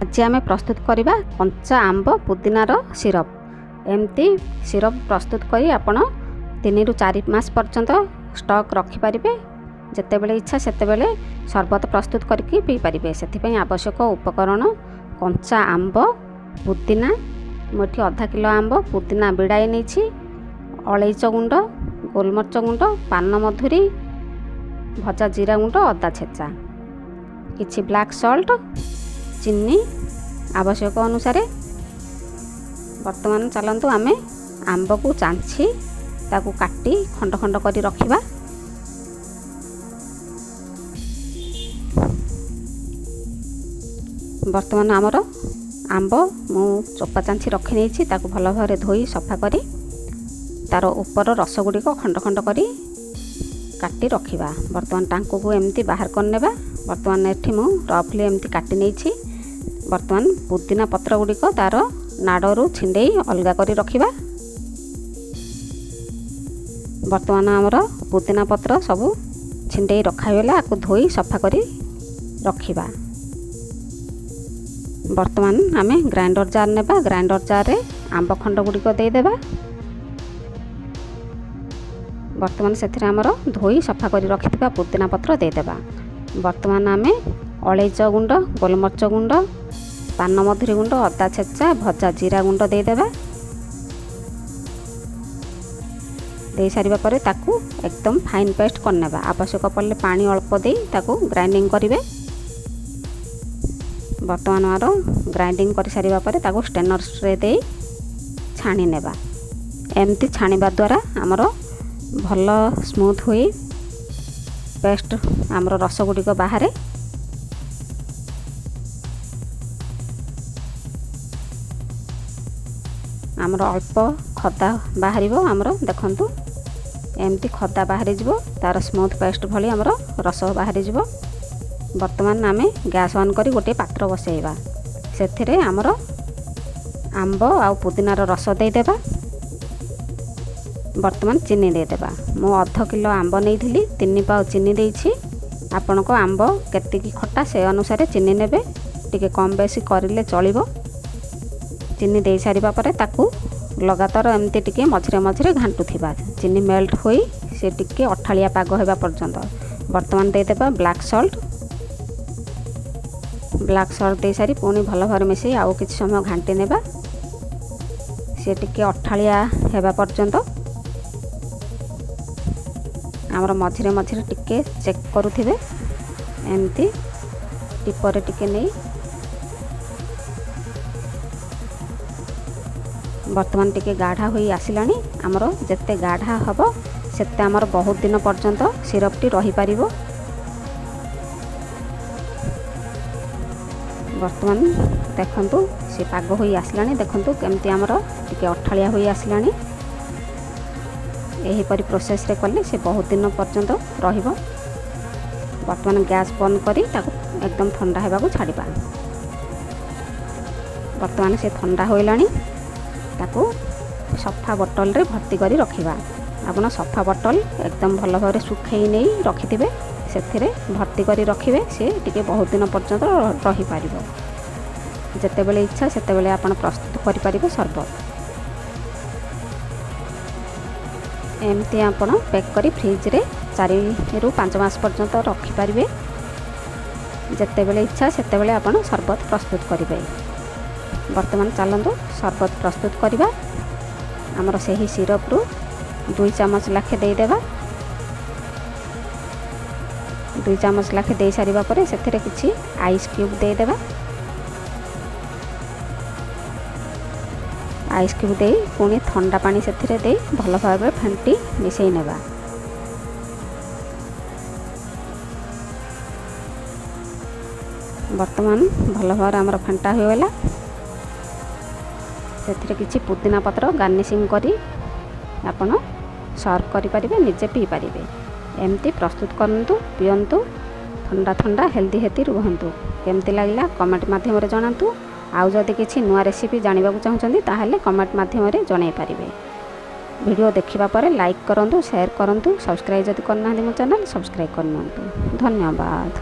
आज आम प्रस्तुत करवा कंचा आंब पुदीनार सिरप। एमती सिरप प्रस्तुत करी आपण 3 ରୁ 4 मास पर्यंत स्टॉक रखिपारे। जितेबले इच्छा सेतेबले शरबत प्रस्तुत करके पी पारे। से आवश्यक उपकरण कंचा आंब पुदीना, मुठी आधा किलो आंब पुदीना बिड़ाई नहीं, अलैच गुंड, गोलमर्च गुंड, पान मधुरी, भजा जीरा गुंड, अदा छेचा, किछि ब्लैक सॉल्ट, चीनी आवश्यक अनुसार। वर्तमान चलतु आमे आंब को चांछी ताकू काटी खंड खंड करी रखिबा। वर्तमान आमर आंब मु चोपा चांछी रखी नहीं, ताकू भल भाव धोई सफा करी तार ऊपर रस गुड़िक खंड खंड करी काटी रखिबा। वर्तमान टांकू को एमती बाहर करनेबा। वर्तमान एठी मु रफली एमती काटी नहीं। वर्तमान पुदीना पत्र गुड़िक तार नाड़ू छिंडे अलगा करी रखिबा। वर्तमान आमर पुदीना पत्र सबू छिंडे रखागला, आपको धोई सफा करी रखिबा। वर्तमान आमे ग्राइंडर जार नेबा। ग्राइंडर जार रे आंब खंड गुड़िक देदेबा। वर्तमान से आमर धोई सफा करी रखिथिबा पुदीना पत्र देदेबा। वर्तमान आमे अलैच गुंड, गोलमर्च गुंड, पान मधुरी गुंड, अदा छेचा, भजा जीरा गुंड देदेबा। दे सारिबा परे ताकू एकदम फाइन पेस्ट करनेबा। आवश्यक पड़े पानी अल्प दे ताकू ग्राइंडिंग करिवे। वर्तमान आरो ग्राइंडिंग कर सारिबा परे ताकू स्टेनर रे दे छाणी नेबा। एमती छाणीबा द्वारा आमर भल स्मूथ हुई पेस्ट आमर रस गुड़िक बाहर। आमर अल्प खदा बाहर आमर देखंतु एमती खदा बाहरी जीवो, तार स्मूथ पेस्ट भली आमर रस बाहरी जीवो। वर्तमान आमे गैस ऑन करी गोटे पात्र बसैबा। सेथिरे आमर आंब आ पुदीनार रस देदेबा। वर्तमान चीनी देदेबा। मु आधा किलो आंब नहीं 3 पाव चीनी देइछि। आपण को आंब केतिकी खट्टा से अनुसार चीनी नेबे। टिके कम बेसी करिले चलिबो। चीनी दे सारिबा परे ताकू लगातार एमती टिके मझरे मझरे घांटुथिबा। चीनी मेल्ट होई से टिके अठालिया पाग हेबा पर्यंत। वर्तमान देदेबा ब्लैक सॉल्ट। ब्लैक सॉल्ट दे सारी पुणी भल भाव मिसई आउ किछि समय घांटी नेबा। से टिके अठालिया हेबा पर्यंत आमर मझिरे मझिरे टिके चेक करुथिबे। एमती टिपरे टिके नहीं। वर्तमान टिके गाढ़ा होई आसिलानी। आमर जेते गाढ़ा हबो सेते आमर बहुत दिन पर्यंत सिरपटी रही पारिबो। वर्तमान देखंतु से पाग होई आसिलानी। देखंतु केमती आमर टिके अठालिया होई आसिलानी। यही परी प्रोसेस रे कले से बहुत दिन पर्यंत रहिबो। वर्तमान गैस बंद करी ताकू एकदम ठंडा हेबाकू छाड़िबा। वर्तमान से ठंडा होइलानी। ताकू सफा बोतल रे भर्ती करी रखिबा। आपण सफा बोतल एकदम भल भाव सुखई नहीं रखिथिबे। सेथिरे भर्ती करी रखिबे। से टिके बहुत दिन पर्यंत रही पारिबो। जेतेबेले इच्छा सेतेबेले आपण प्रस्तुत करि पारिबे शरबत। एमती आपण पैक करी फ्रिज रे 4 ରୁ 5 मास पर्यंत रखि पारिबे। जेतेबेले इच्छा सेतेबेले आपण शरबत प्रस्तुत करिबे। वर्तमान चलतु शरबत प्रस्तुत करवा। आमर से ही सिरप रु 2 चामच लाखे देदेबा। 2 चामच लाखे दे सारिबा परे सेथिरे किछि आइस क्यूब देदेबा। आइस क्यूब दे पुणी ठंडा पानी सेथिरे दे भल भाव फेंटी मिसई नेबा। वर्तमान भल भाव आमर फेंटा होइला। सेथिरे किछि पुदीना पत्र गार्निशिंग करी आपण सर्व करि परिबे, निजे पी परिबे। एमती प्रस्तुत करंतु, पियंतु, ठंडा ठंडा हेल्दी हेती रुहंतु। केमती लागला कमेंट माध्यम रे जणांतु। आउ जदि किछि नुआ रेसिपी जानिबा को चाहुचंदी ताहाले कमेंट माध्यम रे जणाई परिबे। वीडियो देखिबा परे लाइक करंतु, शेयर करंतु, सब्सक्राइब जदि करना मो चैनल सब्सक्राइब करनंतु। धन्यवाद।